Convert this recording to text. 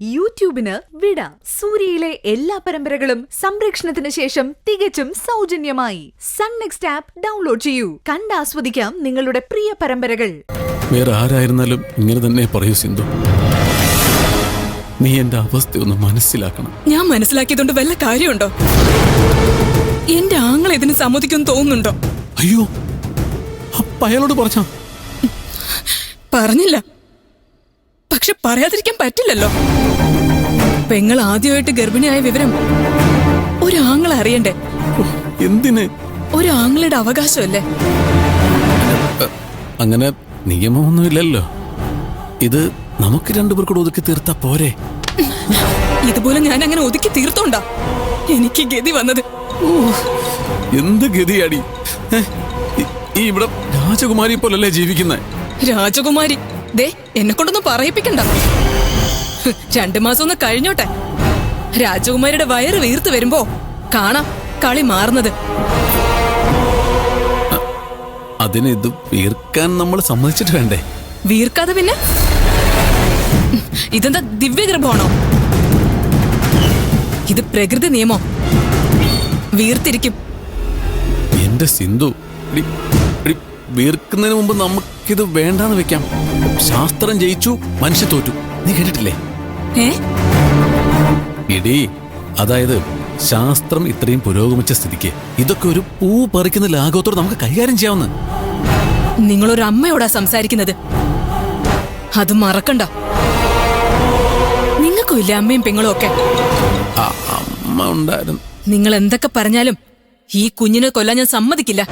യൂട്യൂബിന് വിട. സൂര്യയിലെ എല്ലാ പരമ്പരകളും സംരക്ഷണത്തിന് ശേഷം തികച്ചും സൗജന്യമായി സൺ നെക്സ്റ്റ് ആപ്പ് ഡൗൺലോഡ് ചെയ്യൂ. കണ്ടാസ്വദിക്കാം നിങ്ങളുടെ പ്രിയ പരമ്പരകൾ. വേറെ ആരായിരുന്നാലും ഇങ്ങനെ തന്നെ പറയൂ സിന്ധു. നീ എന്റെ അവസ്ഥ ഒന്ന് മനസ്സിലാക്കണം. ഞാൻ മനസ്സിലാക്കിയതുകൊണ്ട് വല്ല കാര്യമുണ്ടോ? എന്റെ ആങ്ങൾ ഇതിന് സമ്മതിക്കുമെന്ന് തോന്നുന്നുണ്ടോ? അയ്യോ, അപ്പ അയാളോട് പറഞ്ഞോ? പറഞ്ഞില്ല, പക്ഷെ പറയാതിരിക്കാൻ പറ്റില്ലല്ലോ. പെങ്ങൾ ആദ്യമായിട്ട് ഗർഭിണിയായ വിവരം ഒരാങ്ങളെ അറിയണ്ടേ? എന്തിന്? ഒരാങ്ങളുടെ അവകാശമല്ലേ? അങ്ങനെ നിയമമൊന്നുമില്ലല്ലോ. ഇത് നമുക്ക് രണ്ടുപേർക്കൂടെ ഒതുക്കി തീർത്താ പോരെ? ഇതുപോലെ ഞാൻ അങ്ങനെ ഒതുക്കി തീർത്തോണ്ടാ എനിക്ക് ഗതി വന്നത്. എന്ത് ഗതിയാടി? ഈ ഇവിടെ രാജകുമാരി പോലല്ലേ ജീവിക്കുന്നേ? രാജകുമാരി ദേ എന്നെ കൊണ്ടൊന്നും പറയിപ്പിക്കണ്ട. 2 മാസം ഒന്ന് കഴിഞ്ഞോട്ടെ. രാജകുമാരിയുടെ വയറ് വീർത്ത് വരുമ്പോ കാണാം കളി മാറുന്നത്. അതിന് ഇത് വീർക്കാൻ നമ്മൾ സമ്മതിച്ചിട്ട് വേണ്ടേ? വീർക്കാതെ പിന്നെ ഇതെന്താ ദിവ്യഗർഭമാണോ? ഇത് പ്രകൃതി നിയമം. വീർത്തിരിക്കും. എന്റെ സിന്ധു, വീർക്കുന്നതിന് മുമ്പ് നമുക്കിത് വേണ്ടാന്ന് വെക്കാം. ശാസ്ത്രം ജയിച്ചു, മനുഷ്യ തോറ്റു. നീ കേട്ടിട്ടില്ലേ? ഇടി, അതായത് ശാസ്ത്രം ഇത്രയും പുരോഗമിച്ച സ്ഥിതിക്ക് ഇതൊക്കെ ഒരു പൂ പറിക്കുന്ന ലാഘവത്തോടെ നമുക്ക് കൈകാര്യം ചെയ്യാവുന്ന. നിങ്ങളൊരു അമ്മയോടാ സംസാരിക്കുന്നത്. അത് മറക്കണ്ട. നിങ്ങൾക്കും ഇല്ലേ അമ്മയും പെങ്ങളും ഒക്കെ? അമ്മ ഉണ്ടായിരുന്നു. നിങ്ങൾ എന്തൊക്കെ പറഞ്ഞാലും ഈ കുഞ്ഞിനെ കൊല്ലാൻ ഞാൻ സമ്മതിക്കില്ല.